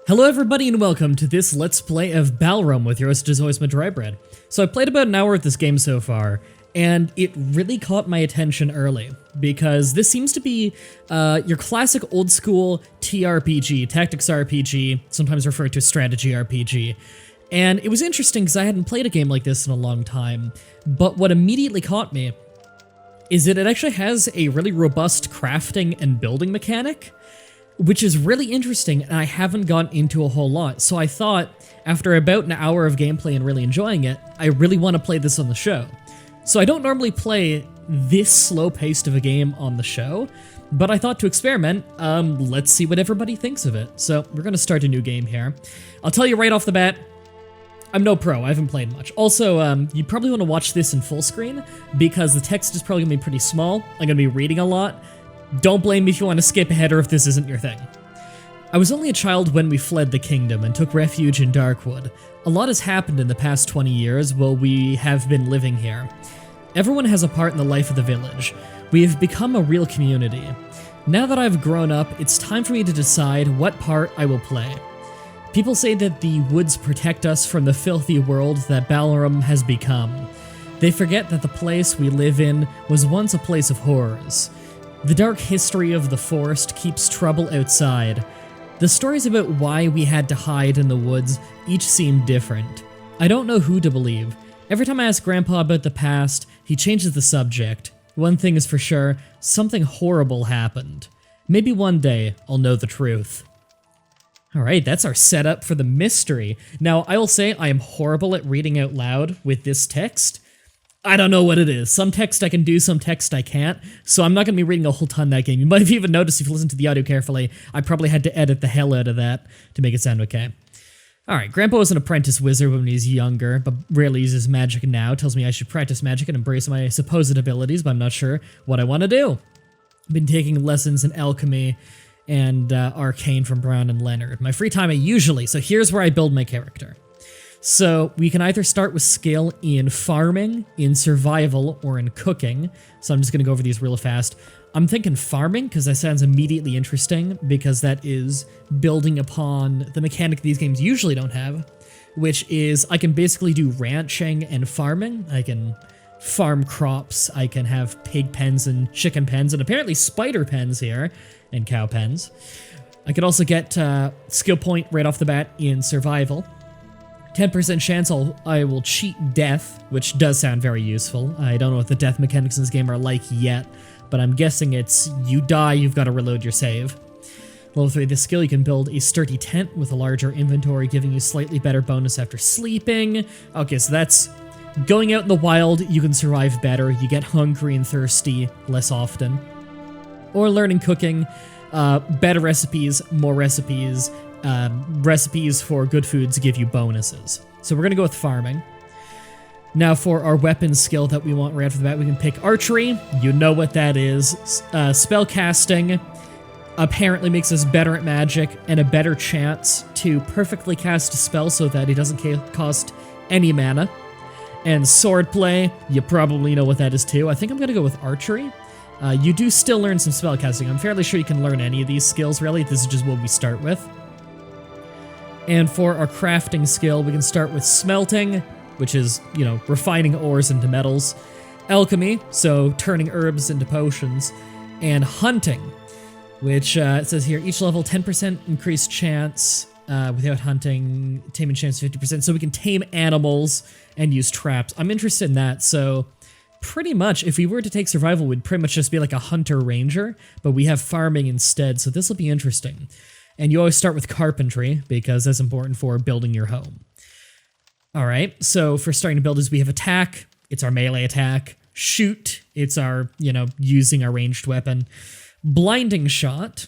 Hello everybody and welcome to this Let's Play of Balrum with your host as always, Mah-Dry-Bread. So I played about an hour of this game so far, and it really caught my attention early, because this seems to be your classic old school TRPG, Tactics RPG, sometimes referred to as Strategy RPG. And it was interesting because I hadn't played a game like this in a long time, but what immediately caught me is that it actually has a really robust crafting and building mechanic, which is really interesting, and I haven't gone into a whole lot. So I thought, after about an hour of gameplay and really enjoying it, I really want to play this on the show. So I don't normally play this slow-paced of a game on the show, but I thought to experiment, let's see what everybody thinks of it. So we're going to start a new game here. I'll tell you right off the bat, I'm no pro, I haven't played much. Also, you probably want to watch this in full screen, because the text is probably going to be pretty small. I'm going to be reading a lot. Don't blame me if you want to skip ahead or if this isn't your thing. I was only a child when we fled the kingdom and took refuge in Darkwood. A lot has happened in the past 20 years while we have been living here. Everyone has a part in the life of the village. We have become a real community. Now that I've grown up, it's time for me to decide what part I will play. People say that the woods protect us from the filthy world that Balrum has become. They forget that the place we live in was once a place of horrors. The dark history of the forest keeps trouble outside. The stories about why we had to hide in the woods each seem different. I don't know who to believe. Every time I ask Grandpa about the past, he changes the subject. One thing is for sure, something horrible happened. Maybe one day I'll know the truth. Alright, that's our setup for the mystery. Now, I will say I am horrible at reading out loud with this text. I don't know what it is. Some text I can do, some text I can't, so I'm not going to be reading a whole ton that game. You might have even noticed if you listen to the audio carefully, I probably had to edit the hell out of that to make it sound okay. Alright, Grandpa was an apprentice wizard when he was younger, but rarely uses magic now. Tells me I should practice magic and embrace my supposed abilities, but I'm not sure what I want to do. I've been taking lessons in alchemy and arcane from Brown and Leonard. My free time so here's where I build my character. So we can either start with skill in farming, in survival, or in cooking. So I'm just going to go over these real fast. I'm thinking farming, because that sounds immediately interesting, because that is building upon the mechanic these games usually don't have, which is I can basically do ranching and farming. I can farm crops, I can have pig pens and chicken pens, and apparently spider pens here, and cow pens. I could also get skill point right off the bat in survival. 10% chance I will cheat death, which does sound very useful. I don't know what the death mechanics in this game are like yet, but I'm guessing it's you die, you've got to reload your save. Level 3, this skill, you can build a sturdy tent with a larger inventory, giving you slightly better bonus after sleeping. Okay, so that's going out in the wild, you can survive better, you get hungry and thirsty less often. Or learning cooking, better recipes, more recipes, recipes for good foods give you bonuses. So we're going to go with farming. Now for our weapon skill that we want right off the bat, we can pick archery. You know what that is. Spell casting apparently makes us better at magic and a better chance to perfectly cast a spell so that it doesn't cost any mana. And swordplay, you probably know what that is too. I think I'm going to go with archery. You do still learn some spell casting. I'm fairly sure you can learn any of these skills, really. This is just what we start with. And for our crafting skill, we can start with smelting, which is, refining ores into metals. Alchemy, so turning herbs into potions. And hunting, which it says here, each level 10% increased chance without hunting, taming chance 50%. So we can tame animals and use traps. I'm interested in that, so pretty much, if we were to take survival, we'd pretty much just be like a hunter-ranger, but we have farming instead, so this will be interesting. And you always start with carpentry, because that's important for building your home. Alright, so for starting to build is we have attack, it's our melee attack. Shoot, it's our, using our ranged weapon. Blinding shot,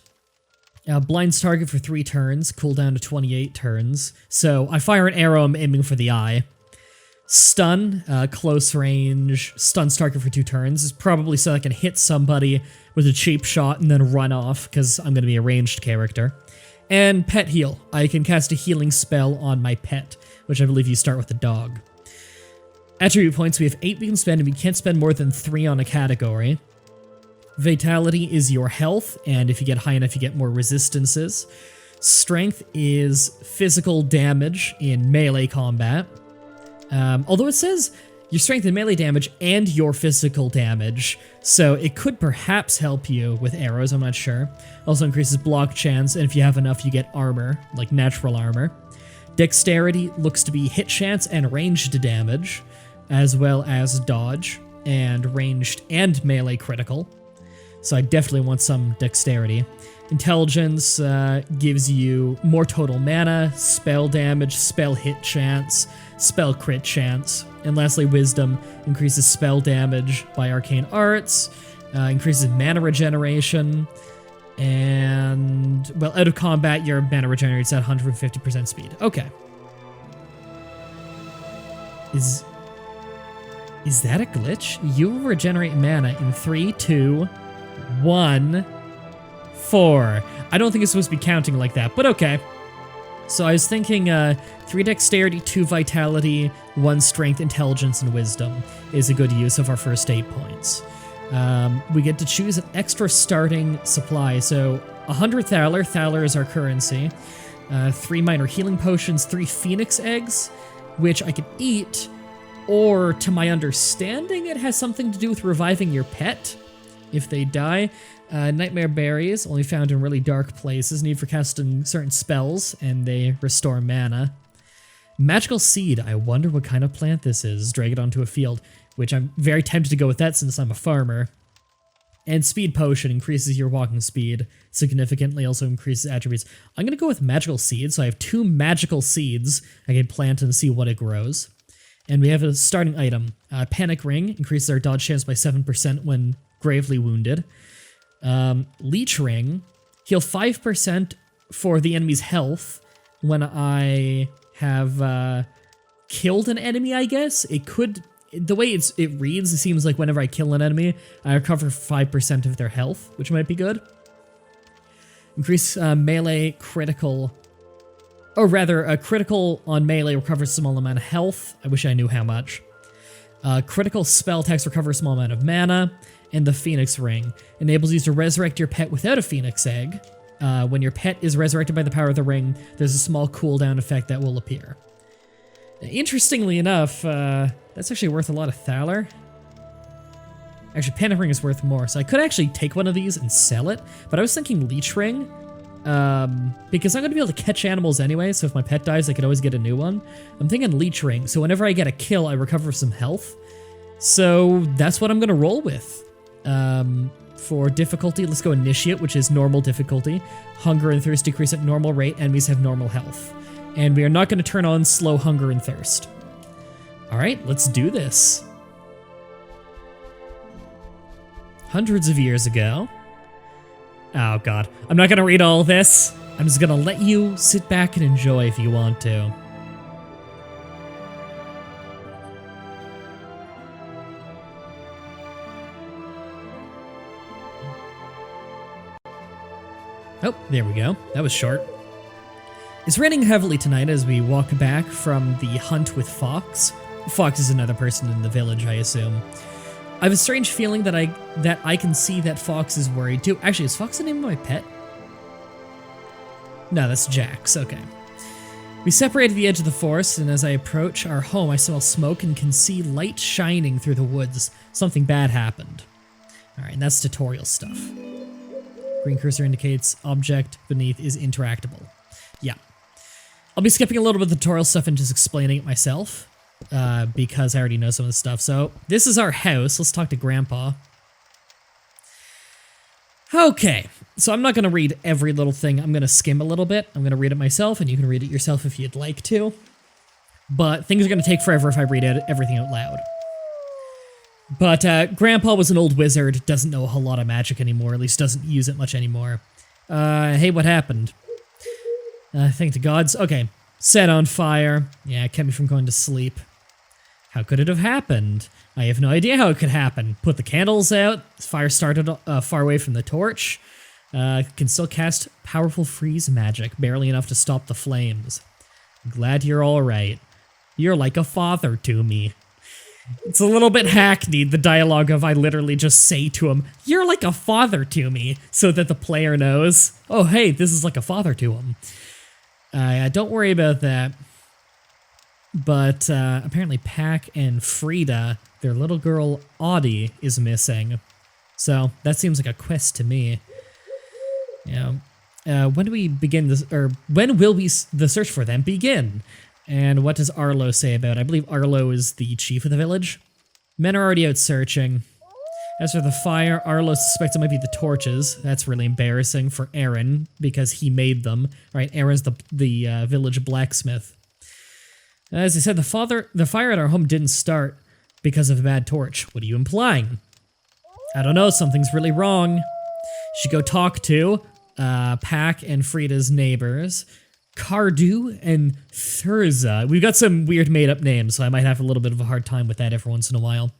blinds target for 3 turns, cooldown to 28 turns. So I fire an arrow, I'm aiming for the eye. Stun, close range, stuns target for 2 turns. Is probably so I can hit somebody with a cheap shot and then run off, because I'm going to be a ranged character. And pet heal. I can cast a healing spell on my pet, which I believe you start with a dog. Attribute points, we have 8 we can spend, and we can't spend more than 3 on a category. Vitality is your health, and if you get high enough, you get more resistances. Strength is physical damage in melee combat. Although it says your strength and melee damage and your physical damage, so it could perhaps help you with arrows, I'm not sure. Also increases block chance, and if you have enough, you get armor, like natural armor. Dexterity looks to be hit chance and ranged damage, as well as dodge, and ranged and melee critical. So I definitely want some dexterity. Intelligence gives you more total mana, spell damage, spell hit chance, spell crit chance. And lastly, wisdom increases spell damage by arcane arts, increases mana regeneration, and, well, out of combat, your mana regenerates at 150% speed. Okay. Is that a glitch? You will regenerate mana in 3, 2, 1, 4. I don't think it's supposed to be counting like that, but okay. So I was thinking 3 dexterity, 2 vitality, 1 strength, intelligence, and wisdom is a good use of our first 8 points. We get to choose an extra starting supply, so 100 Thaler. Thaler is our currency. 3 minor healing potions, 3 phoenix eggs, which I can eat, or to my understanding, it has something to do with reviving your pet if they die. Nightmare berries, only found in really dark places, need for casting certain spells, and they restore mana. Magical seed, I wonder what kind of plant this is. Drag it onto a field, which I'm very tempted to go with that since I'm a farmer. And speed potion increases your walking speed significantly, also increases attributes. I'm going to go with magical seed, so I have 2 magical seeds I can plant and see what it grows. And we have a starting item. Panic ring increases our dodge chance by 7% when gravely wounded. Leech ring, heal 5% for the enemy's health when I have killed an enemy, I guess. It could, the way it reads, it seems like whenever I kill an enemy, I recover 5% of their health, which might be good. Increase melee critical, or rather, a critical on melee recovers a small amount of health. I wish I knew how much. Critical spell attacks recover a small amount of mana. And the Phoenix Ring enables you to resurrect your pet without a Phoenix Egg. When your pet is resurrected by the power of the ring, there's a small cooldown effect that will appear. Interestingly enough, that's actually worth a lot of Thaler. Actually, Panic Ring is worth more, so I could actually take one of these and sell it, but I was thinking Leech Ring, because I'm going to be able to catch animals anyway, so if my pet dies, I could always get a new one. I'm thinking Leech Ring, so whenever I get a kill, I recover some health. So that's what I'm going to roll with. For difficulty, let's go Initiate, which is normal difficulty. Hunger and thirst decrease at normal rate, enemies have normal health. And we are not going to turn on slow hunger and thirst. Alright, let's do this. Hundreds of years ago. Oh god, I'm not going to read all this. I'm just going to let you sit back and enjoy if you want to. Oh, there we go. That was short. It's raining heavily tonight as we walk back from the hunt with Fox. Fox is another person in the village, I assume. I have a strange feeling that I can see that Fox is worried too. Actually, is Fox the name of my pet? No, that's Jax. Okay. We separate at the edge of the forest, and as I approach our home, I smell smoke and can see light shining through the woods. Something bad happened. Alright, and that's tutorial stuff. Green cursor indicates object beneath is interactable. Yeah. I'll be skipping a little bit of the tutorial stuff and just explaining it myself, because I already know some of the stuff. So, this is our house. Let's talk to Grandpa. Okay, so I'm not going to read every little thing. I'm going to skim a little bit. I'm going to read it myself, and you can read it yourself if you'd like to. But things are going to take forever if I read everything out loud. But Grandpa was an old wizard, doesn't know a whole lot of magic anymore, at least doesn't use it much anymore. Hey, what happened? Thank the gods. Okay, set on fire. Yeah, it kept me from going to sleep. How could it have happened? I have no idea how it could happen. Put the candles out, fire started far away from the torch. Can still cast powerful freeze magic, barely enough to stop the flames. I'm glad you're alright. You're like a father to me. It's a little bit hackneyed, the dialogue of I literally just say to him, "You're like a father to me," so that the player knows, oh hey, this is like a father to him. Don't worry about that. But apparently Pac and Frida, their little girl Audie, is missing. So that seems like a quest to me. Yeah. When do we begin this, or when will the search for them begin? And what does Arlo say about it? I believe Arlo is the chief of the village. Men are already out searching. As for the fire, Arlo suspects it might be the torches. That's really embarrassing for Aaron, because he made them. Right, Aaron's the village blacksmith. As I said, the fire at our home didn't start because of a bad torch. What are you implying? I don't know, something's really wrong. Should go talk to Pac and Frida's neighbors, Cardu and Thurza. We've got some weird made-up names, so I might have a little bit of a hard time with that every once in a while.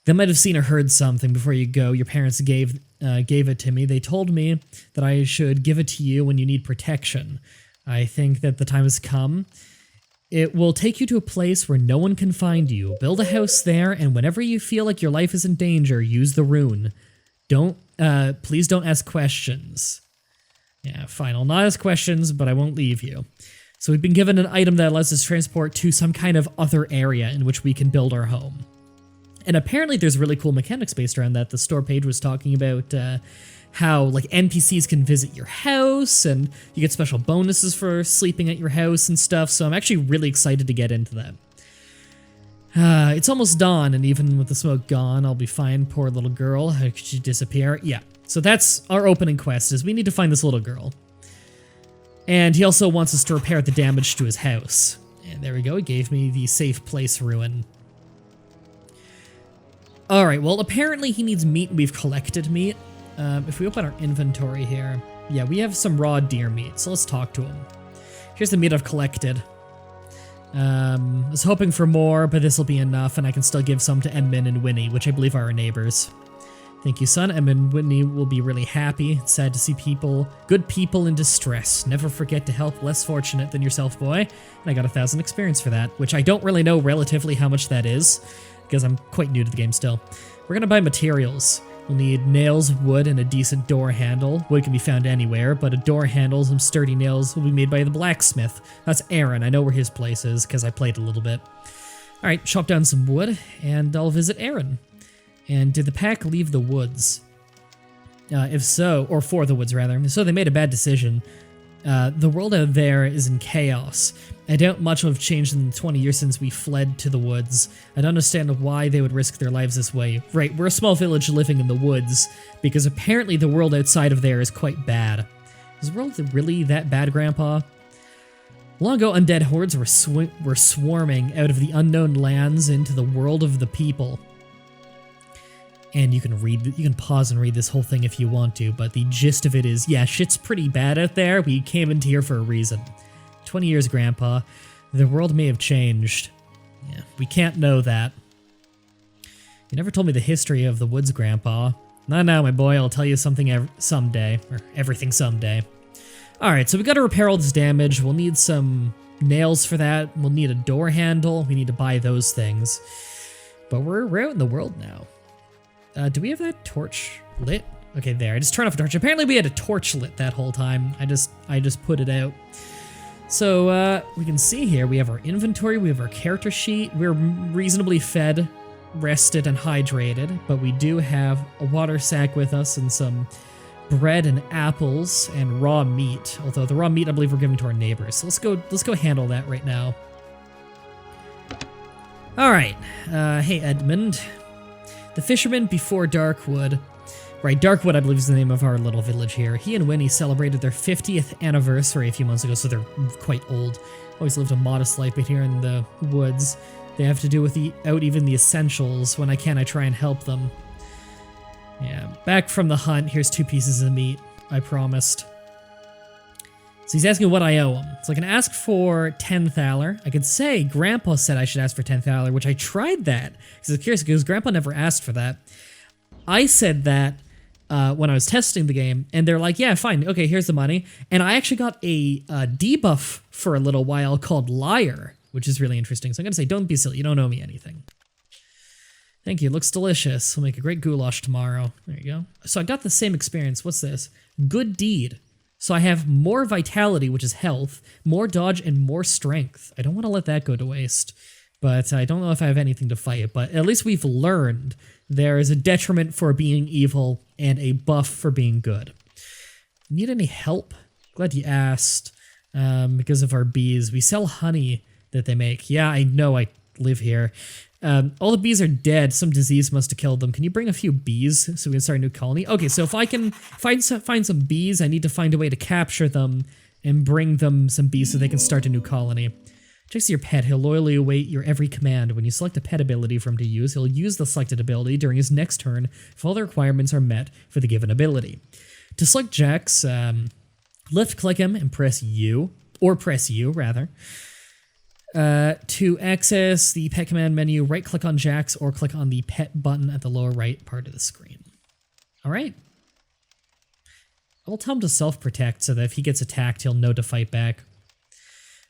They might have seen or heard something before you go. Your parents gave it to me. They told me that I should give it to you when you need protection. I think that the time has come. It will take you to a place where no one can find you. Build a house there, and whenever you feel like your life is in danger, use the rune. Please don't ask questions. Yeah, fine, I'll not ask questions, but I won't leave you. So we've been given an item that allows us to transport to some kind of other area in which we can build our home. And apparently there's really cool mechanics based around that. The store page was talking about how like NPCs can visit your house, and you get special bonuses for sleeping at your house and stuff, so I'm actually really excited to get into that. It's almost dawn, and even with the smoke gone, I'll be fine. Poor little girl. How could she disappear? Yeah, so that's our opening quest, is we need to find this little girl. And he also wants us to repair the damage to his house. And there we go, he gave me the safe place rune. Alright, well apparently he needs meat, and we've collected meat. If we open our inventory here, yeah, we have some raw deer meat, so let's talk to him. Here's the meat I've collected. I was hoping for more, but this will be enough, and I can still give some to Edmund and Winnie, which I believe are our neighbors. Thank you, son. Edmund and Winnie will be really happy. It's sad to see good people in distress. Never forget to help less fortunate than yourself, boy. And I got 1,000 experience for that, which I don't really know relatively how much that is, because I'm quite new to the game still. We're gonna buy materials. We'll need nails, wood, and a decent door handle. Wood can be found anywhere, but a door handle and some sturdy nails will be made by the blacksmith. That's Aaron. I know where his place is, because I played a little bit. Alright, chop down some wood, and I'll visit Aaron. And did the pack leave the woods? If so, or for the woods rather, if so they made a bad decision. The world out there is in chaos. I doubt much will have changed in the 20 years since we fled to the woods. I don't understand why they would risk their lives this way. Right, we're a small village living in the woods, because apparently the world outside of there is quite bad. Is the world really that bad, Grandpa? Long ago, undead hordes were swarming out of the unknown lands into the world of the people. And you can pause and read this whole thing if you want to, but the gist of it is, yeah, shit's pretty bad out there. We came into here for a reason. 20 years, Grandpa. The world may have changed. Yeah, we can't know that. You never told me the history of the woods, Grandpa. Not now, my boy. I'll tell you something someday, or everything someday. Alright, so we gotta repair all this damage. We'll need some nails for that. We'll need a door handle. We need to buy those things. But we're out in the world now. Do we have that torch lit? Okay, there. I just turned off a torch. Apparently we had a torch lit that whole time. I just put it out. So, we can see here, we have our inventory, we have our character sheet. We're reasonably fed, rested, and hydrated, but we do have a water sack with us and some bread and apples and raw meat. Although the raw meat, I believe, we're giving to our neighbors. So let's go handle that right now. All right. Hey, Edmund. The fisherman before Darkwood. Right, Darkwood, I believe, is the name of our little village here. He and Winnie celebrated their 50th anniversary a few months ago, so they're quite old. Always lived a modest life, but here in the woods, they have to do without even the essentials. When I can, I try and help them. Yeah, back from the hunt, here's 2 pieces of meat, I promised. So he's asking what I owe him. So I can ask for 10 thaler. I could say Grandpa said I should ask for 10 thaler, which I tried that. Because I was curious, because Grandpa never asked for that. I said that when I was testing the game, and they're like, yeah, fine, okay, here's the money. And I actually got a debuff for a little while called Liar, which is really interesting. So I'm going to say, don't be silly, you don't owe me anything. Thank you, it looks delicious. We'll make a great goulash tomorrow. There you go. So I got the same experience. What's this? Good deed. So I have more vitality, which is health, more dodge, and more strength. I don't want to let that go to waste, but I don't know if I have anything to fight. But at least we've learned there is a detriment for being evil and a buff for being good. Need any help? Glad you asked. Because of our bees. We sell honey that they make. Yeah, I know, I live here. All the bees are dead. Some disease must have killed them. Can you bring a few bees so we can start a new colony? Okay, so if I can find some bees, I need to find a way to capture them and bring them some bees so they can start a new colony. Checks your pet. He'll loyally await your every command. When you select a pet ability for him to use, he'll use the selected ability during his next turn if all the requirements are met for the given ability. To select Jax, left-click him and press U, or press U, rather. To access the pet command menu, right-click on Jax or click on the pet button at the lower right part of the screen. All right. I'll tell him to self-protect so that if he gets attacked, he'll know to fight back.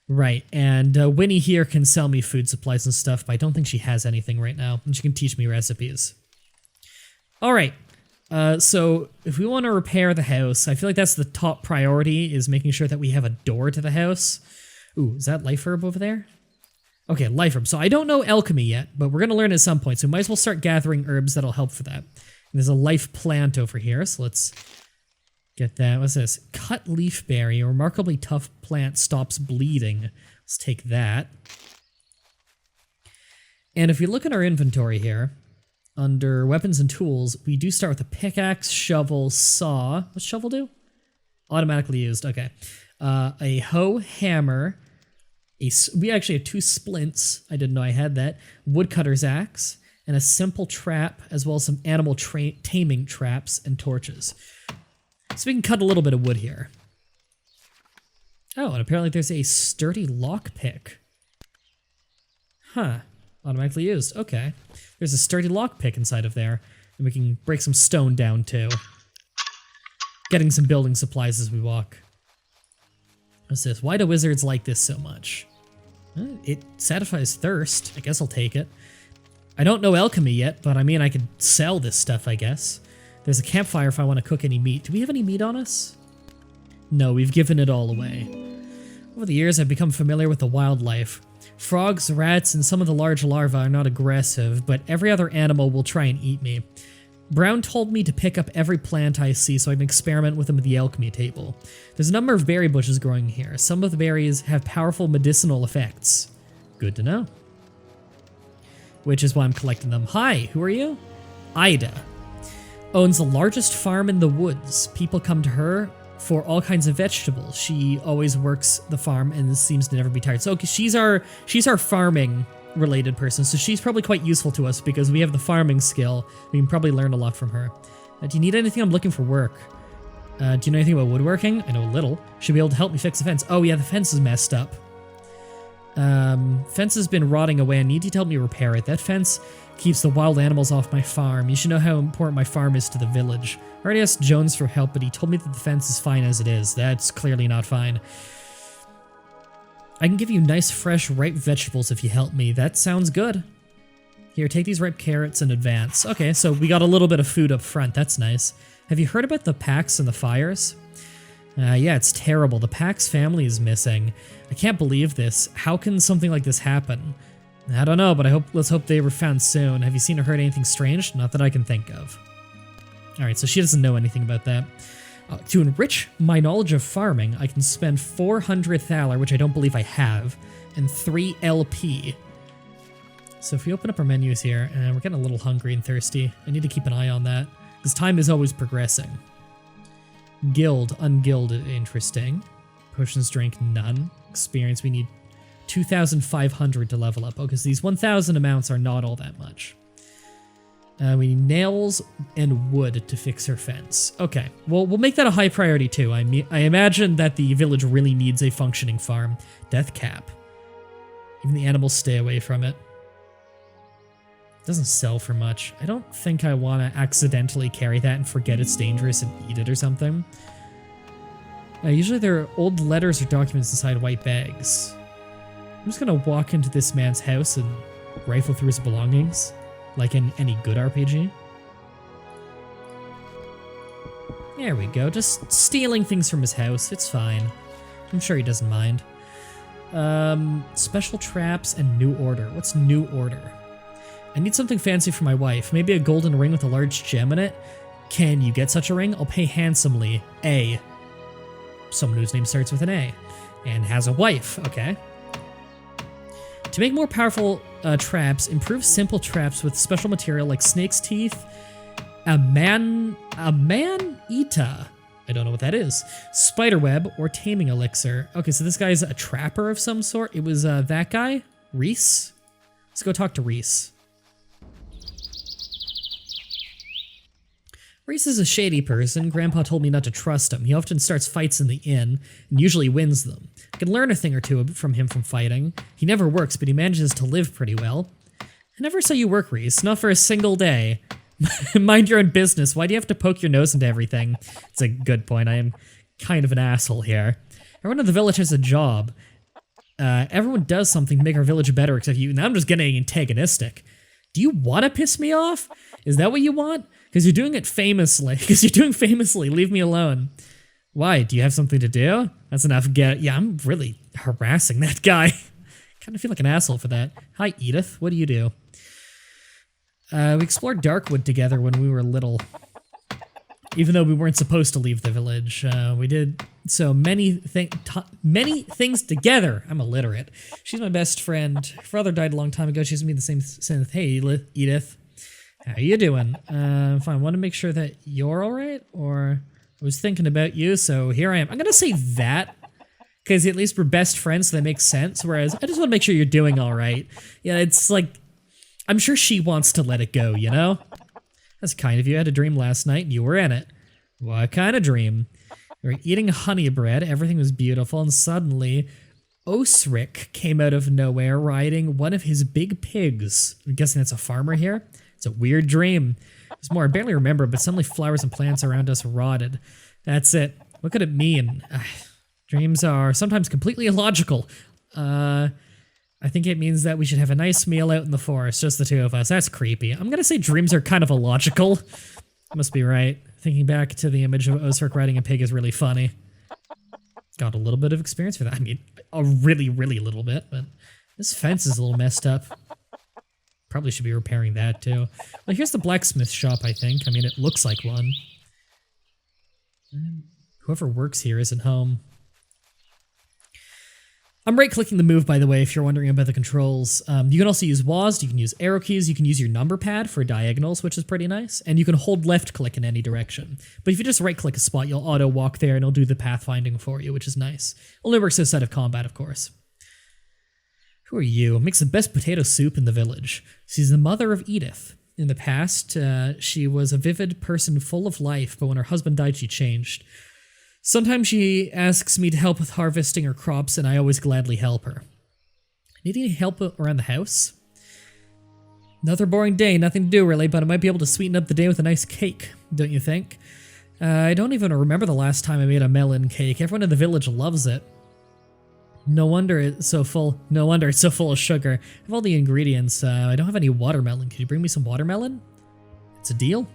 Right, and Winnie here can sell me food supplies and stuff, but I don't think she has anything right now, and she can teach me recipes. All right. So if we want to repair the house, I feel like that's the top priority, is making sure that we have a door to the house. Ooh, is that life herb over there? Okay, life herb. So I don't know alchemy yet, but we're going to learn at some point, so we might as well start gathering herbs that'll help for that. And there's a life plant over here, so let's get that. What's this? Cut leaf berry, a remarkably tough plant, stops bleeding. Let's take that. And if you look at our inventory here, under weapons and tools, we do start with a pickaxe, shovel, saw. What's shovel do? Automatically used, okay. A hoe, hammer, we actually have 2 splints, I didn't know I had that, woodcutter's axe, and a simple trap, as well as some animal taming traps and torches. So we can cut a little bit of wood here. Oh, and apparently there's a sturdy lockpick. Huh. Automatically used. Okay. There's a sturdy lockpick inside of there. And we can break some stone down too. Getting some building supplies as we walk. What's this? Why do wizards like this so much? It satisfies thirst. I guess I'll take it. I don't know alchemy yet, but I mean I could sell this stuff, I guess. There's a campfire if I want to cook any meat. Do we have any meat on us? No, we've given it all away. Over the years, I've become familiar with the wildlife. Frogs, rats, and some of the large larvae are not aggressive, but every other animal will try and eat me. Brown told me to pick up every plant I see so I can experiment with them at the alchemy table. There's a number of berry bushes growing here. Some of the berries have powerful medicinal effects. Good to know. Which is why I'm collecting them. Hi, who are you? Ida. Owns the largest farm in the woods. People come to her for all kinds of vegetables. She always works the farm and seems to never be tired. So okay, she's our farming related person, so she's probably quite useful to us because we have the farming skill. We can probably learn a lot from her. Do you need anything? I'm looking for work. Do you know anything about woodworking? I know a little. Should be able to help me fix the fence. Oh yeah, the fence is messed up. Fence has been rotting away. I need you to help me repair it. That fence keeps the wild animals off my farm. You should know how important my farm is to the village. I already asked Jones for help, but he told me that the fence is fine as it is. That's clearly not fine. I can give you nice, fresh, ripe vegetables if you help me. That sounds good. Here, take these ripe carrots in advance. Okay, so we got a little bit of food up front. That's nice. Have you heard about the Pax and the fires? Yeah, it's terrible. The Pax family is missing. I can't believe this. How can something like this happen? I don't know, but let's hope they were found soon. Have you seen or heard anything strange? Not that I can think of. Alright, so she doesn't know anything about that. To enrich my knowledge of farming, I can spend 400 thaler, which I don't believe I have, and 3 LP. So if we open up our menus here, and we're getting a little hungry and thirsty, I need to keep an eye on that, because time is always progressing. Guild, ungilded, interesting. Potions drink, none. Experience, we need 2,500 to level up. Oh, because these 1,000 amounts are not all that much. We need nails and wood to fix her fence. Okay, well, we'll make that a high priority too. I imagine that the village really needs a functioning farm. Death cap. Even the animals stay away from it. Doesn't sell for much. I don't think I want to accidentally carry that and forget it's dangerous and eat it or something. Usually there are old letters or documents inside white bags. I'm just gonna walk into this man's house and rifle through his belongings. like in any good RPG. There we go, just stealing things from his house, it's fine. I'm sure he doesn't mind. Special traps and new order. What's new order? I need something fancy for my wife, maybe a golden ring with a large gem in it. Can you get such a ring? I'll pay handsomely. A. Someone whose name starts with an A. And has a wife, okay. To make more powerful traps, improve simple traps with special material like snake's teeth, a man-eater, I don't know what that is, spiderweb, or taming elixir. Okay, so this guy's a trapper of some sort. It was that guy, Reese. Let's go talk to Reese. Reese is a shady person. Grandpa told me not to trust him. He often starts fights in the inn, and usually wins them. I can learn a thing or two from him from fighting. He never works, but he manages to live pretty well. I never saw you work, Reese. Not for a single day. Mind your own business. Why do you have to poke your nose into everything? It's a good point. I am kind of an asshole here. Everyone in the village has a job. Everyone does something to make our village better except you. Now I'm just getting antagonistic. Do you want to piss me off? Is that what you want? Because you're doing it famously. Leave me alone. Why? Do you have something to do? That's enough. Yeah, I'm really harassing that guy. Kind of feel like an asshole for that. Hi, Edith. What do you do? We explored Darkwood together when we were little. Even though we weren't supposed to leave the village, we did so many things together. I'm illiterate. She's my best friend. Her father died a long time ago. She's me the same synth. Hey, Edith. How you doing? Fine. Want to make sure that you're all right? Or I was thinking about you, so here I am. I'm gonna say that because at least we're best friends, so that makes sense. Whereas I just want to make sure you're doing all right. Yeah, it's like I'm sure she wants to let it go, you know? That's kind of you. I had a dream last night and you were in it. What kind of dream? We were eating honey bread, everything was beautiful, and suddenly Osric came out of nowhere riding one of his big pigs. I'm guessing that's a farmer here? It's a weird dream. There's more, I barely remember, but suddenly flowers and plants around us rotted. That's it. What could it mean? Dreams are sometimes completely illogical. I think it means that we should have a nice meal out in the forest, just the two of us. That's creepy. I'm gonna say dreams are kind of illogical. Must be right. Thinking back to the image of Osric riding a pig is really funny. Got a little bit of experience for that. I mean, a really, really little bit, but this fence is a little messed up. Probably should be repairing that too. Well, here's the blacksmith shop, I think. I mean, it looks like one. Whoever works here isn't home. I'm right-clicking the move, by the way, if you're wondering about the controls. You can also use WASD, you can use arrow keys, you can use your number pad for diagonals, which is pretty nice, and you can hold left-click in any direction. But if you just right-click a spot, you'll auto-walk there, and it'll do the pathfinding for you, which is nice. Only works outside of combat, of course. Who are you? Makes the best potato soup in the village. She's the mother of Edith. In the past, she was a vivid person full of life, but when her husband died, she changed. Sometimes she asks me to help with harvesting her crops, and I always gladly help her. Need any help around the house? Another boring day, nothing to do really, but I might be able to sweeten up the day with a nice cake, don't you think? I don't even remember the last time I made a melon cake. Everyone in the village loves it. No wonder it's so full of sugar. I have all the ingredients. I don't have any watermelon. Could you bring me some watermelon? It's a deal.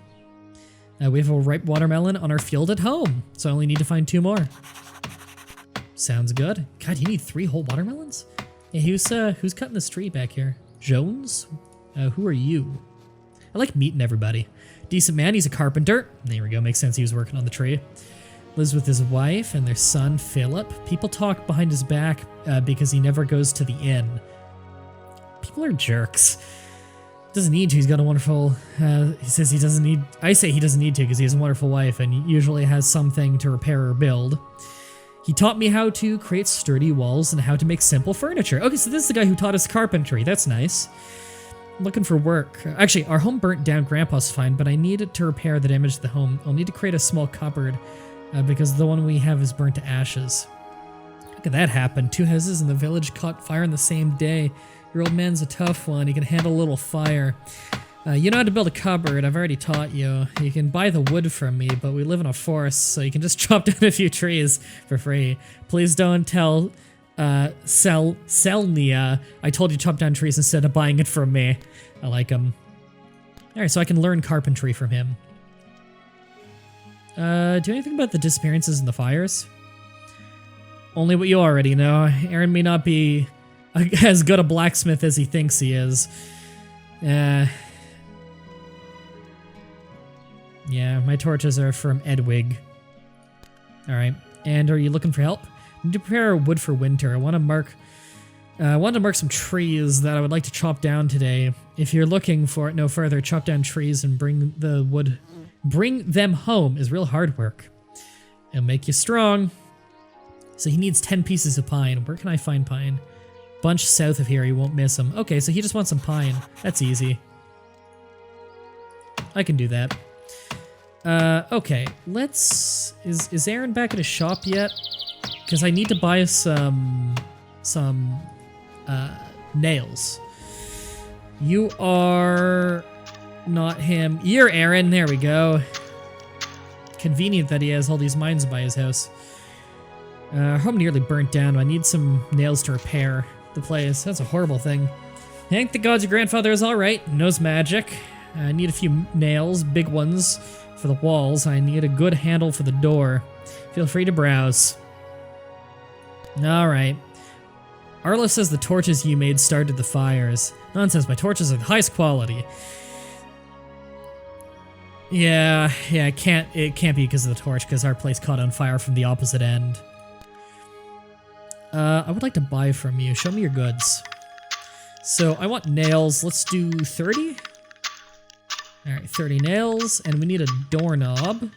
We have a ripe watermelon on our field at home, so I only need to find 2 more. Sounds good. God, you need 3 whole watermelons? Hey, who's cutting this tree back here? Jones? Who are you? I like meeting everybody. Decent man, he's a carpenter. There we go, makes sense he was working on the tree. Lives with his wife and their son, Philip. People talk behind his back because he never goes to the inn. People are jerks. Doesn't need to, he's got a wonderful, he says he doesn't need, I say he doesn't need to because he has a wonderful wife and usually has something to repair or build. He taught me how to create sturdy walls and how to make simple furniture. Okay, so this is the guy who taught us carpentry, that's nice. I'm looking for work. Actually, our home burnt down, Grandpa's fine, but I needed to repair the damage to the home. I'll need to create a small cupboard because the one we have is burnt to ashes. Look at that happen, 2 houses in the village caught fire on the same day. Your old man's a tough one. He can handle a little fire. You know how to build a cupboard. I've already taught you. You can buy the wood from me, but we live in a forest, so you can just chop down a few trees for free. Please don't tell Selnia I told you to chop down trees instead of buying it from me. I like him. Alright, so I can learn carpentry from him. Do anything about the disappearances and the fires? Only what you already know. Aaron may not be as good a blacksmith as he thinks he is. Yeah, my torches are from Edwig. Alright, and are you looking for help? I need to prepare wood for winter. I want to mark some trees that I would like to chop down today. If you're looking for it no further, chop down trees and bring them home is real hard work. It'll make you strong. So he needs 10 pieces of pine. Where can I find pine? Bunch south of here, you won't miss them. Okay, so he just wants some pine. That's easy. I can do that. Okay, let's... Is Aaron back at his shop yet? Because I need to buy some nails. You are not him. You're Aaron, there we go. Convenient that he has all these mines by his house. Home nearly burnt down. I need some nails to repair the place. That's a horrible thing. Thank the gods your grandfather is alright. Knows magic. I need a few nails, big ones, for the walls. I need a good handle for the door. Feel free to browse. Alright. Arlo says the torches you made started the fires. Nonsense, my torches are the highest quality. Yeah, it can't be because of the torch, because our place caught on fire from the opposite end. I would like to buy from you. Show me your goods. So, I want nails. Let's do 30? Alright, 30 nails, and we need a doorknob.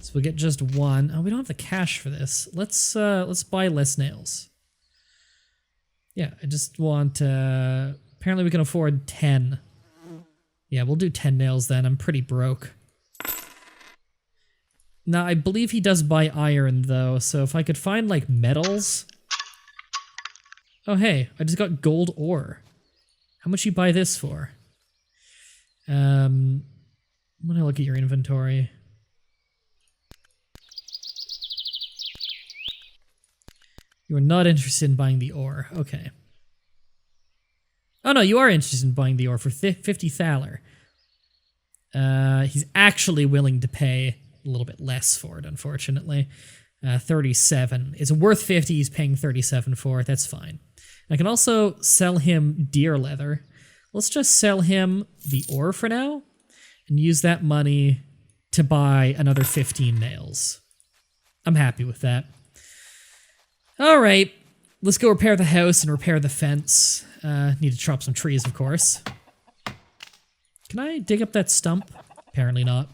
So we'll get just one. Oh, we don't have the cash for this. Let's buy less nails. Yeah, I just want, apparently we can afford 10. Yeah, we'll do 10 nails then. I'm pretty broke. Now, I believe he does buy iron, though, so if I could find, like, metals... Oh, hey, I just got gold ore. How much you buy this for? I'm gonna look at your inventory. You are not interested in buying the ore. Okay. Oh, no, you are interested in buying the ore for 50 thaler. He's actually willing to pay a little bit less for it, unfortunately. 37. It's worth 50, he's paying 37 for it, that's fine. I can also sell him deer leather. Let's just sell him the ore for now, and use that money to buy another 15 nails. I'm happy with that. Alright, let's go repair the house and repair the fence. Need to chop some trees, of course. Can I dig up that stump? Apparently not.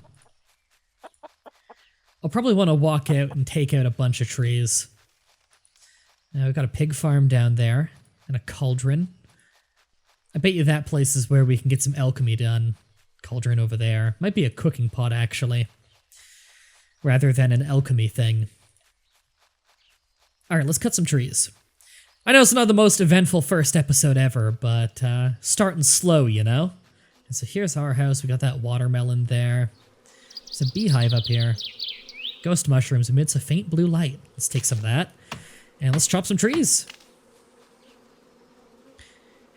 I'll probably want to walk out and take out a bunch of trees. Now we've got a pig farm down there, and a cauldron. I bet you that place is where we can get some alchemy done. Cauldron over there. Might be a cooking pot, actually. Rather than an alchemy thing. Alright, let's cut some trees. I know it's not the most eventful first episode ever, but starting slow, you know? And so here's our house. We got that watermelon there. There's a beehive up here. Ghost mushrooms emits a faint blue light. Let's take some of that. And let's chop some trees.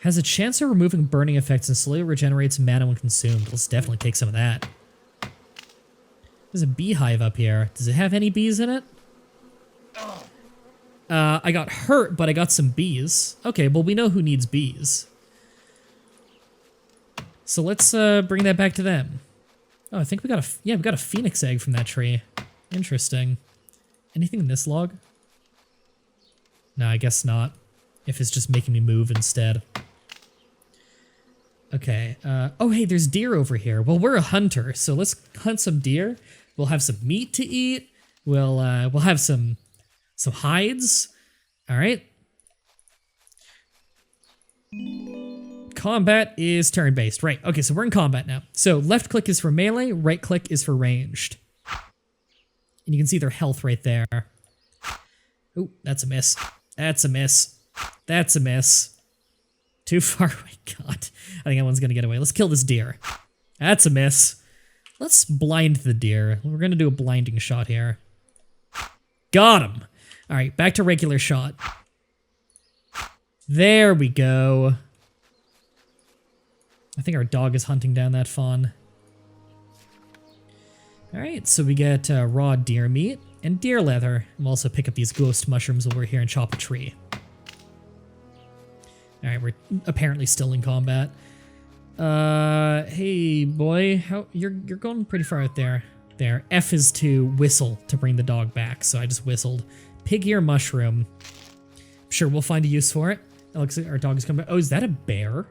Has a chance of removing burning effects and slowly regenerates mana when consumed. Let's definitely take some of that. There's a beehive up here. Does it have any bees in it? I got hurt, but I got some bees. Okay, well, we know who needs bees. So let's bring that back to them. Oh, I think we got we got a phoenix egg from that tree. Interesting. Anything in this log? No, I guess not. If it's just making me move instead. Okay. Oh, hey, there's deer over here. Well, we're a hunter, so let's hunt some deer. We'll have some meat to eat. We'll have some hides. All right. Combat is turn-based. Right. Okay, so we're in combat now. So left click is for melee, right click is for ranged. And you can see their health right there. Ooh, that's a miss. That's a miss. That's a miss. Too far away. God. I think that one's gonna get away. Let's kill this deer. That's a miss. Let's blind the deer. We're gonna do a blinding shot here. Got him. All right, back to regular shot. There we go. I think our dog is hunting down that fawn. Alright, so we get raw deer meat and deer leather. We'll also pick up these ghost mushrooms over here and chop a tree. Alright, we're apparently still in combat. Hey boy, you're going pretty far out there. There, F is to whistle to bring the dog back, so I just whistled. Pig ear mushroom. I'm sure we'll find a use for it. It looks like our dog is coming back. Oh, is that a bear?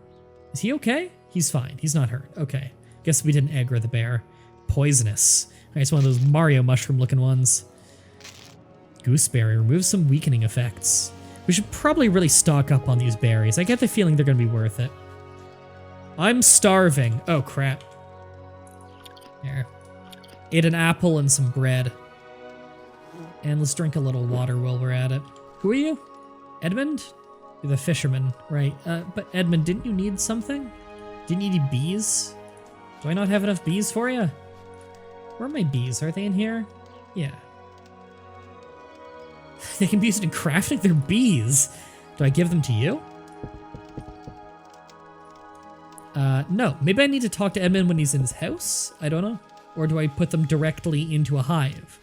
Is he okay? He's fine. He's not hurt. Okay. Guess we didn't aggro the bear. Poisonous. Alright, it's one of those Mario mushroom looking ones. Gooseberry removes some weakening effects. We should probably really stock up on these berries. I get the feeling they're going to be worth it. I'm starving. Oh, crap. Here. Ate an apple and some bread. And let's drink a little water while we're at it. Who are you? Edmund? You're the fisherman, right. But Edmund, didn't you need something? Didn't you need bees? Do I not have enough bees for you? Where are my bees? Are they in here? Yeah. They can be used in crafting their bees. Do I give them to you? No. Maybe I need to talk to Edmund when he's in his house? I don't know. Or do I put them directly into a hive?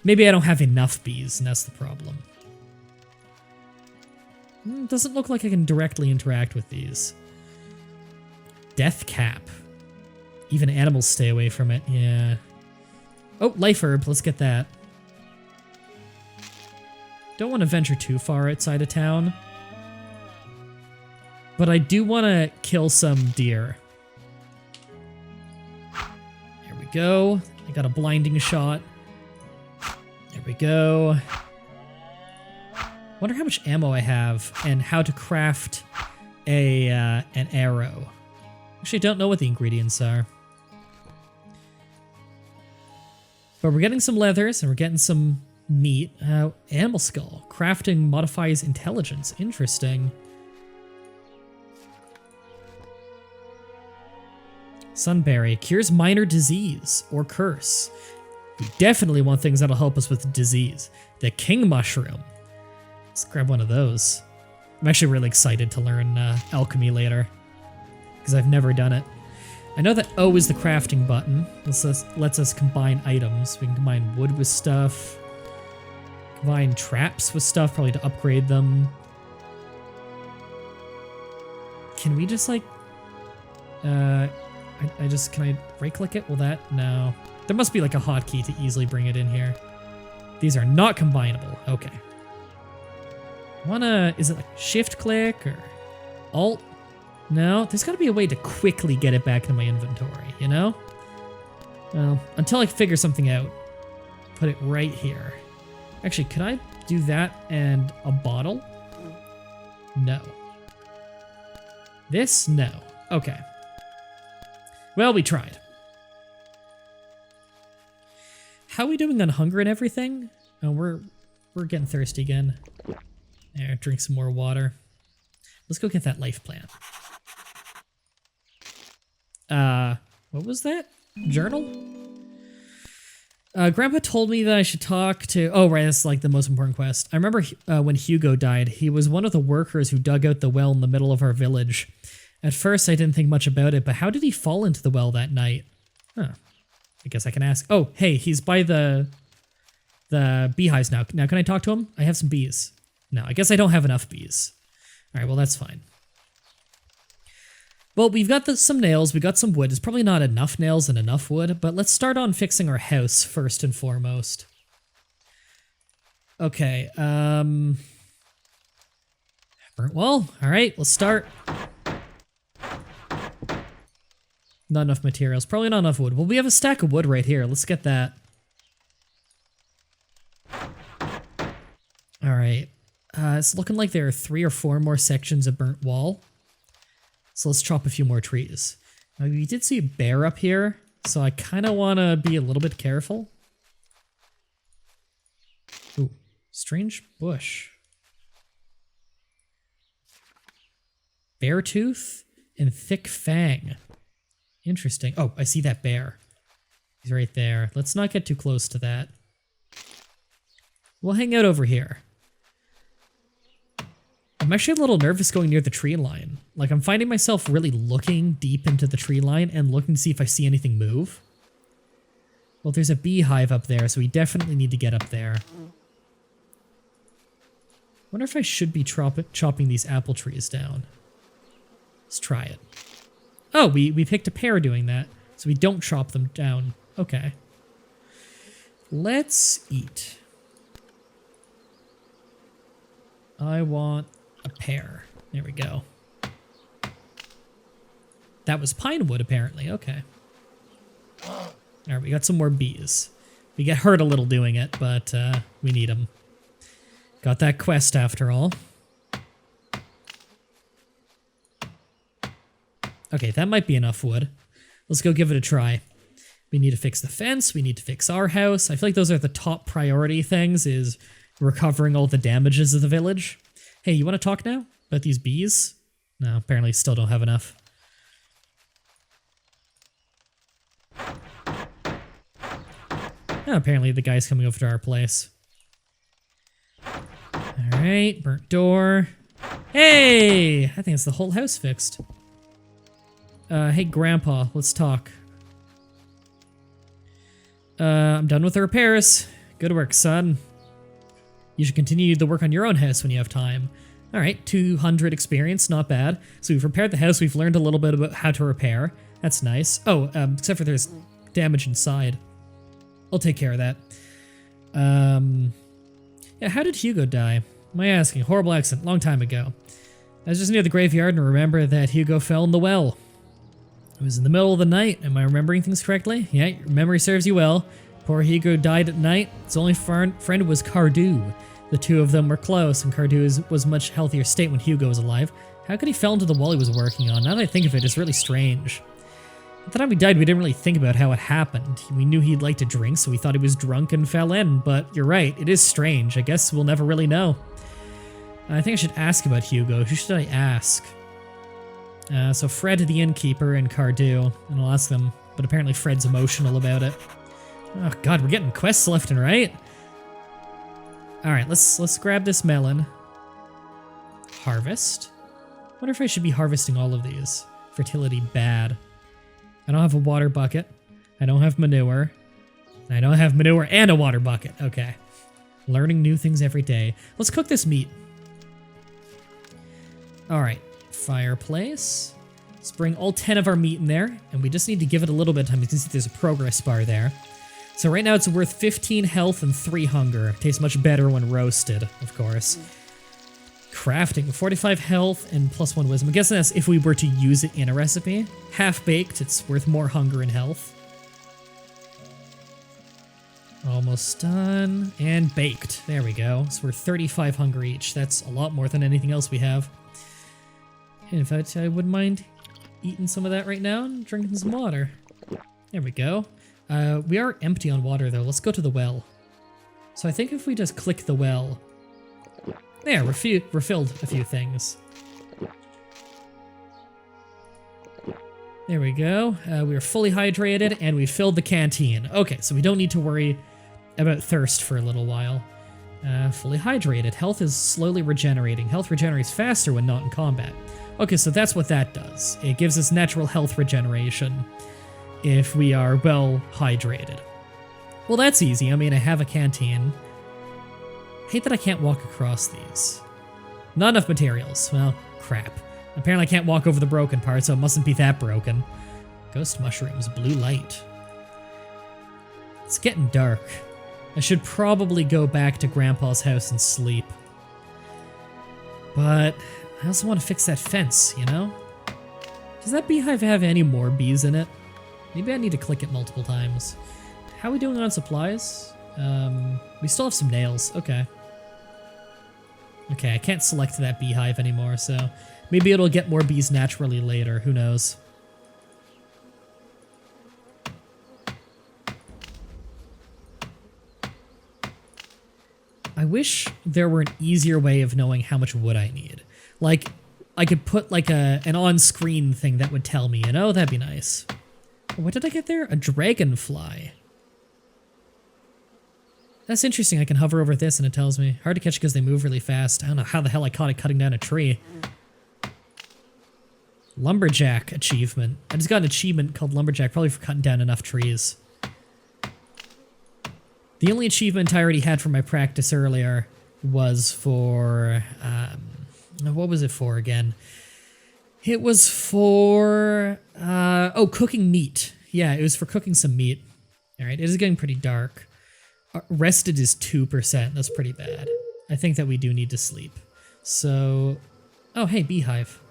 Maybe I don't have enough bees, and that's the problem. Doesn't look like I can directly interact with these. Death cap. Even animals stay away from it, yeah. Oh, life herb, let's get that. Don't want to venture too far outside of town. But I do want to kill some deer. There we go. I got a blinding shot. There we go. Wonder how much ammo I have and how to craft an arrow. Actually, I don't know what the ingredients are. But we're getting some leathers and we're getting some meat. Animal skull. Crafting modifies intelligence. Interesting. Sunberry. Cures minor disease or curse. We definitely want things that'll help us with disease. The king mushroom. Let's grab one of those. I'm actually really excited to learn alchemy later, because I've never done it. I know that O is the crafting button. This lets us combine items. We can combine wood with stuff, combine traps with stuff, probably to upgrade them. Can we just like, can I right click it? Will that? No. There must be like a hotkey to easily bring it in here. These are not combinable. Okay. Is it like shift click or alt? No, there's gotta be a way to quickly get it back into my inventory, you know? Well, until I figure something out, put it right here. Actually, could I do that and a bottle? No. This? No. Okay. Well, we tried. How are we doing on hunger and everything? Oh, we're getting thirsty again. There, drink some more water. Let's go get that life plant. What was that? Journal? Grandpa told me that I should talk to... Oh, right, that's like the most important quest. I remember when Hugo died, he was one of the workers who dug out the well in the middle of our village. At first, I didn't think much about it, but how did he fall into the well that night? Huh. I guess I can ask. Oh, hey, he's by the beehives now. Now, can I talk to him? I have some bees. No, I guess I don't have enough bees. All right, well, that's fine. Well, we've got some nails, we got some wood. It's probably not enough nails and enough wood, but let's start on fixing our house first and foremost. Okay, burnt wall. All right, let's start. Not enough materials, probably not enough wood. Well, we have a stack of wood right here. Let's get that. All right. It's looking like there are 3 or 4 more sections of burnt wall. So let's chop a few more trees. We did see a bear up here, so I kind of want to be a little bit careful. Ooh, strange bush. Bear tooth and thick fang. Interesting. Oh, I see that bear. He's right there. Let's not get too close to that. We'll hang out over here. I'm actually a little nervous going near the tree line. Like, I'm finding myself really looking deep into the tree line and looking to see if I see anything move. Well, there's a beehive up there, so we definitely need to get up there. Wonder if I should be chopping these apple trees down. Let's try it. Oh, we picked a pear doing that, so we don't chop them down. Okay. Let's eat. I want a pear. There we go. That was pine wood, apparently. Okay. Alright, we got some more bees. We get hurt a little doing it, but we need them. Got that quest after all. Okay, that might be enough wood. Let's go give it a try. We need to fix the fence. We need to fix our house. I feel like those are the top priority things, is recovering all the damages of the village. Hey, you want to talk now about these bees? No, apparently still don't have enough. Oh, apparently the guy's coming over to our place. Alright, burnt door. Hey! I think it's the whole house fixed. Hey Grandpa, let's talk. I'm done with the repairs. Good work, son. You should continue the work on your own house when you have time. Alright, 200 experience, not bad. So we've repaired the house, we've learned a little bit about how to repair. That's nice. Oh, except for there's damage inside. I'll take care of that. Yeah, how did Hugo die? Am I asking? Horrible accident, long time ago. I was just near the graveyard and remember that Hugo fell in the well. It was in the middle of the night. Am I remembering things correctly? Yeah, your memory serves you well. Poor Hugo died at night. His only friend was Cardew. The two of them were close, and Cardew was much healthier state when Hugo was alive. How could he fell into the wall he was working on? Now that I think of it, it's really strange. At the time he died, we didn't really think about how it happened. We knew he'd like to drink, so we thought he was drunk and fell in, but you're right, it is strange. I guess we'll never really know. I think I should ask about Hugo. Who should I ask? So Fred, the innkeeper, and Cardew, and I'll ask them, but apparently Fred's emotional about it. Oh god, we're getting quests left and right. Alright, let's grab this melon. Harvest? Wonder if I should be harvesting all of these. Fertility bad. I don't have a water bucket. I don't have manure. I don't have manure and a water bucket. Okay. Learning new things every day. Let's cook this meat. Alright. Fireplace. Let's bring all 10 of our meat in there, and we just need to give it a little bit of time. You can see there's a progress bar there. So right now it's worth 15 health and 3 hunger. Tastes much better when roasted, of course. Crafting, 45 health and +1 wisdom. I'm guessing that's if we were to use it in a recipe. Half-baked, it's worth more hunger and health. Almost done. And baked. There we go. It's worth 35 hunger each. That's a lot more than anything else we have. And in fact, I wouldn't mind eating some of that right now and drinking some water. There we go. We are empty on water, though. Let's go to the well. So I think if we just click the well... There, refilled a few things. There we go. We are fully hydrated, and we filled the canteen. Okay, so we don't need to worry about thirst for a little while. Fully hydrated. Health is slowly regenerating. Health regenerates faster when not in combat. Okay, so that's what that does. It gives us natural health regeneration if we are well hydrated. Well, that's easy. I mean, I have a canteen. Hate that I can't walk across these. Not enough materials. Well, crap. Apparently I can't walk over the broken part, so it mustn't be that broken. Ghost mushrooms, blue light. It's getting dark. I should probably go back to Grandpa's house and sleep. But I also want to fix that fence, you know? Does that beehive have any more bees in it? Maybe I need to click it multiple times. How are we doing on supplies? We still have some nails. Okay. Okay, I can't select that beehive anymore, so maybe it'll get more bees naturally later. Who knows? I wish there were an easier way of knowing how much wood I need. Like, I could put like an on-screen thing that would tell me, you know? That'd be nice. What did I get there? A dragonfly. That's interesting. I can hover over this and it tells me. Hard to catch because they move really fast. I don't know how the hell I caught it cutting down a tree. Lumberjack Achievement. I just got an achievement called Lumberjack, probably for cutting down enough trees. The only achievement I already had for my practice earlier was for... what was it for again? It was for... oh, cooking meat. Yeah, it was for cooking some meat. Alright, it is getting pretty dark. Rested is 2%. That's pretty bad. I think that we do need to sleep. So... Oh, hey, beehive.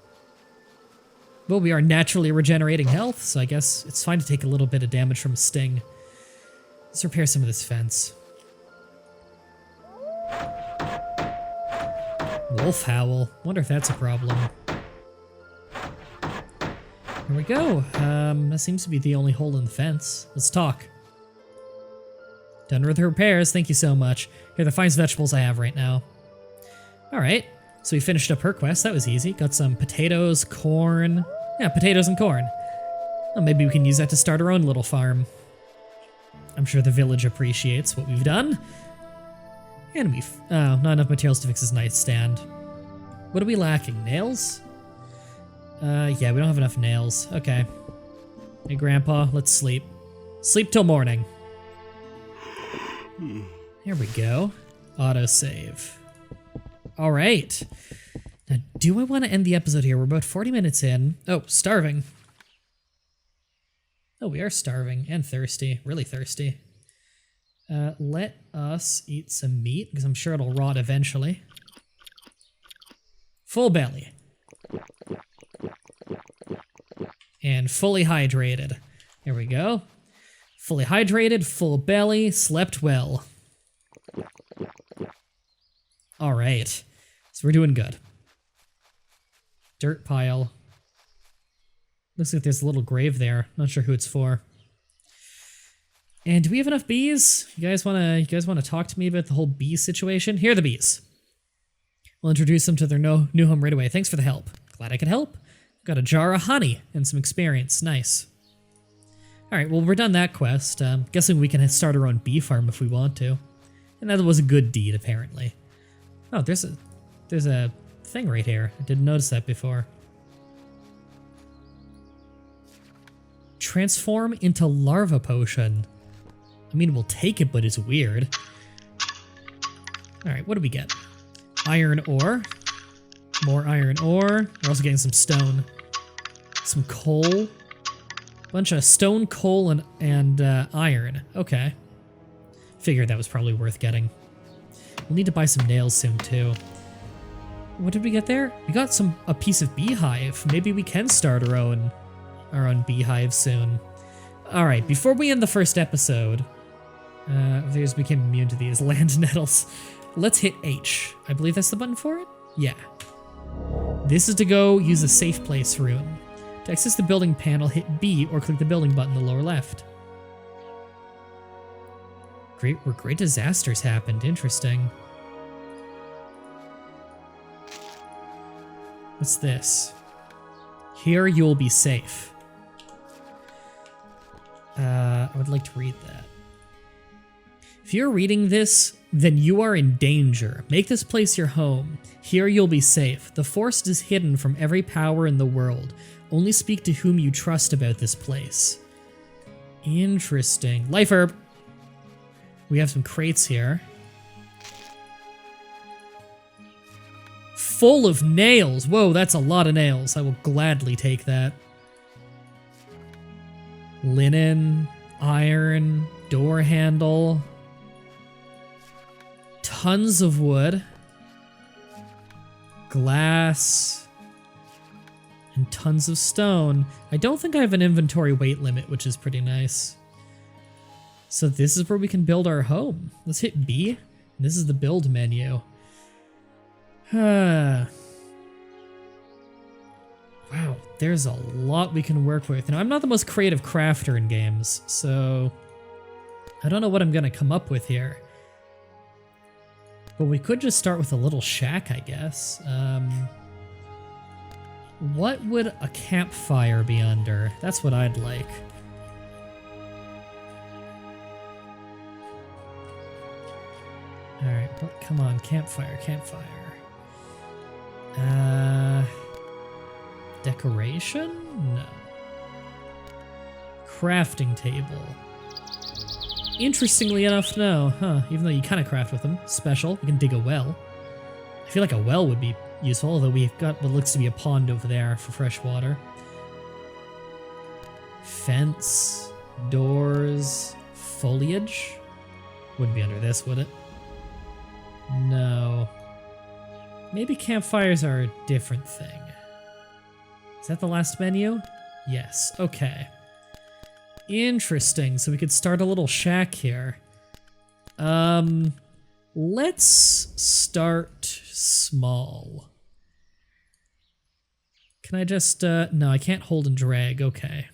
Well, we are naturally regenerating health, so I guess it's fine to take a little bit of damage from a sting. Let's repair some of this fence. Wolf howl. Wonder if that's a problem. Here we go. That seems to be the only hole in the fence. Let's talk. Done with the repairs. Thank you so much. Here are the finest vegetables I have right now. Alright. So we finished up her quest. That was easy. Got some potatoes, corn. Yeah, potatoes and corn. Well, maybe we can use that to start our own little farm. I'm sure the village appreciates what we've done. And we've... Oh, not enough materials to fix his nightstand. What are we lacking? Nails? Yeah, we don't have enough nails. Okay. Hey, Grandpa, let's sleep. Sleep till morning. Here we go. Autosave. All right. Now, do I want to end the episode here? We're about 40 minutes in. Oh, starving. Oh, we are starving and thirsty. Really thirsty. Let us eat some meat, because I'm sure it'll rot eventually. Full belly. And fully hydrated. There we go. Fully hydrated, full belly, slept well. Alright. So we're doing good. Dirt pile. Looks like there's a little grave there. Not sure who it's for. And do we have enough bees? You guys wanna talk to me about the whole bee situation? Here are the bees. We'll introduce them to their new home right away. Thanks for the help. Glad I could help. Got a jar of honey and some experience. Nice. Alright, well, we're done that quest. Guessing we can start our own bee farm if we want to. And that was a good deed, apparently. Oh, there's a thing right here. I didn't notice that before. Transform into larva potion. I mean, we'll take it, but it's weird. Alright, what do we get? Iron ore. More iron ore. We're also getting some stone. Some coal. Bunch of stone, coal, and iron. Okay. Figured that was probably worth getting. We'll need to buy some nails soon, too. What did we get there? We got a piece of beehive. Maybe we can start our own beehive soon. Alright, before we end the first episode, Viewers became immune to these land nettles. Let's hit H. I believe that's the button for it? Yeah. This is to go use the safe place rune. To access the building panel, hit B or click the building button in the lower left. Where great disasters happened. Interesting. What's this? Here you will be safe. I would like to read that. If you're reading this, then you are in danger. Make this place your home. Here you'll be safe. The forest is hidden from every power in the world. Only speak to whom you trust about this place. Interesting. Life herb. We have some crates here. Full of nails. Whoa, that's a lot of nails. I will gladly take that. Linen, iron, door handle. Tons of wood. Glass. And tons of stone. I don't think I have an inventory weight limit, which is pretty nice. So this is where we can build our home. Let's hit B. This is the build menu. Wow, there's a lot we can work with. Now, I'm not the most creative crafter in games, so I don't know what I'm gonna come up with here. But we could just start with a little shack, I guess. What would a campfire be under? That's what I'd like. Oh, come on, campfire, campfire. Decoration? No. Crafting table. Interestingly enough, no. Huh, even though you kind of craft with them. Special, you can dig a well. I feel like a well would be useful, although we've got what looks to be a pond over there for fresh water. Fence, doors, foliage. Wouldn't be under this, would it? No. Maybe campfires are a different thing. Is that the last menu? Yes, okay. Interesting, so we could start a little shack here. Let's start small. Can I just, no, I can't hold and drag, okay.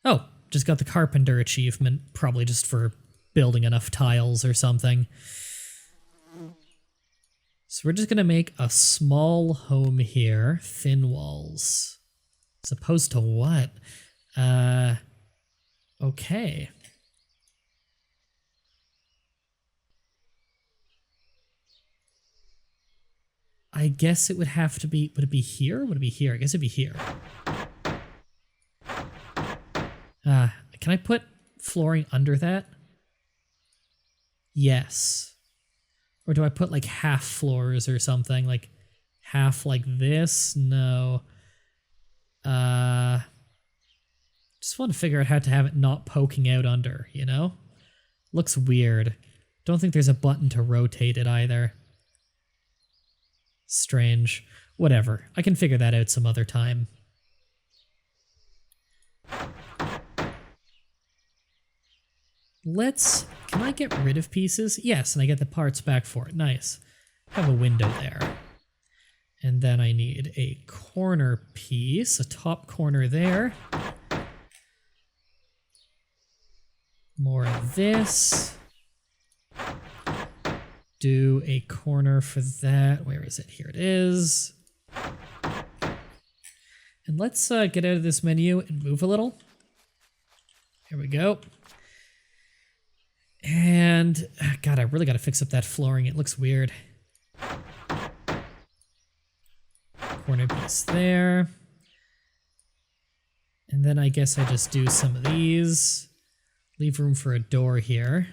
Oh, just got the Carpenter Achievement, probably just for building enough tiles or something. So we're just gonna make a small home here, thin walls. As opposed to what? Okay. I guess it would have to be, would it be here? Would it be here? I guess it'd be here. Can I put flooring under that? Yes. Or do I put like half floors or something? Like half like this? No. Just want to figure out how to have it not poking out under, you know? Looks weird. Don't think there's a button to rotate it either. Strange. Whatever. I can figure that out some other time. Can I get rid of pieces? Yes, and I get the parts back for it. Nice. Have a window there. And then I need a corner piece, a top corner there. More of this. Do a corner for that. Where is it? Here it is. And let's get out of this menu and move a little. Here we go. And, God, I really got to fix up that flooring. It looks weird. Corner piece there. And then I guess I just do some of these. Leave room for a door here.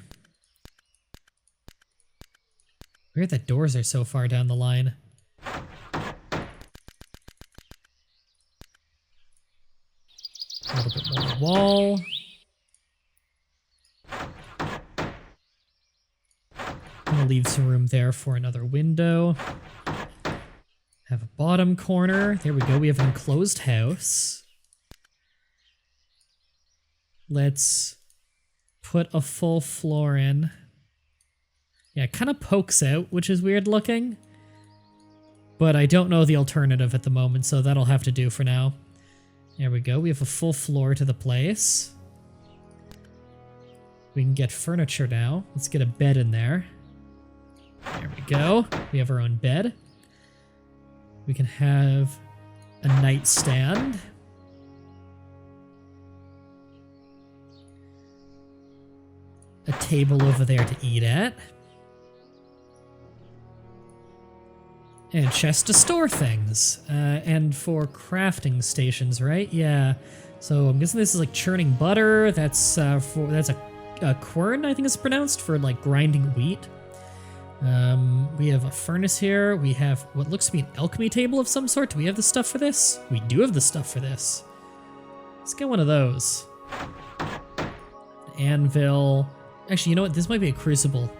Weird that doors are so far down the line. A little bit more wall. I'm gonna leave some room there for another window. Have a bottom corner. There we go. We have an enclosed house. Let's put a full floor in. Yeah, it kind of pokes out, which is weird looking. But I don't know the alternative at the moment, so that'll have to do for now. There we go. We have a full floor to the place. We can get furniture now. Let's get a bed in there. There we go. We have our own bed. We can have a nightstand. A table over there to eat at. And a chest to store things. And for crafting stations, right? Yeah. So I'm guessing this is like churning butter. That's a quern, I think it's pronounced, for like grinding wheat. We have a furnace here. We have what looks to be an alchemy table of some sort. Do we have the stuff for this? We do have the stuff for this. Let's get one of those. An anvil. Actually, you know what? This might be a crucible.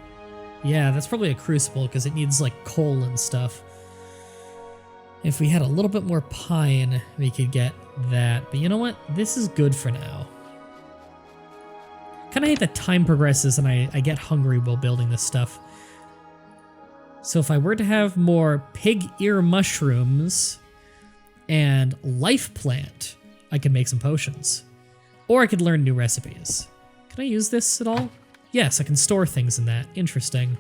Yeah, that's probably a crucible because it needs like coal and stuff. If we had a little bit more pine, we could get that. But you know what? This is good for now. Kind of hate that time progresses and I get hungry while building this stuff. So if I were to have more pig ear mushrooms and life plant, I could make some potions. Or I could learn new recipes. Can I use this at all? Yes, I can store things in that. Interesting.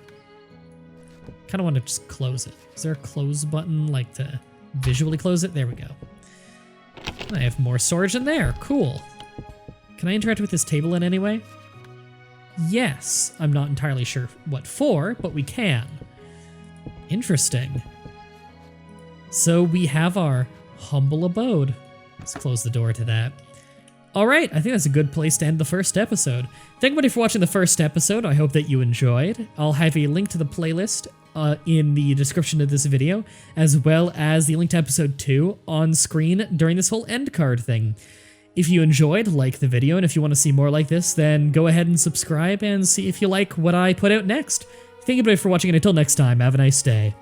Kind of want to just close it. Is there a close button, like to visually close it? There we go. I have more storage in there. Cool. Can I interact with this table in any way? Yes. I'm not entirely sure what for, but we can. Interesting. So we have our humble abode. Let's close the door to that. Alright, I think that's a good place to end the first episode. Thank everybody for watching the first episode. I hope that you enjoyed. I'll have a link to the playlist in the description of this video, as well as the link to episode 2 on screen during this whole end card thing. If you enjoyed, like the video, and if you want to see more like this, then go ahead and subscribe and see if you like what I put out next. Thank you everybody for watching, and until next time, have a nice day.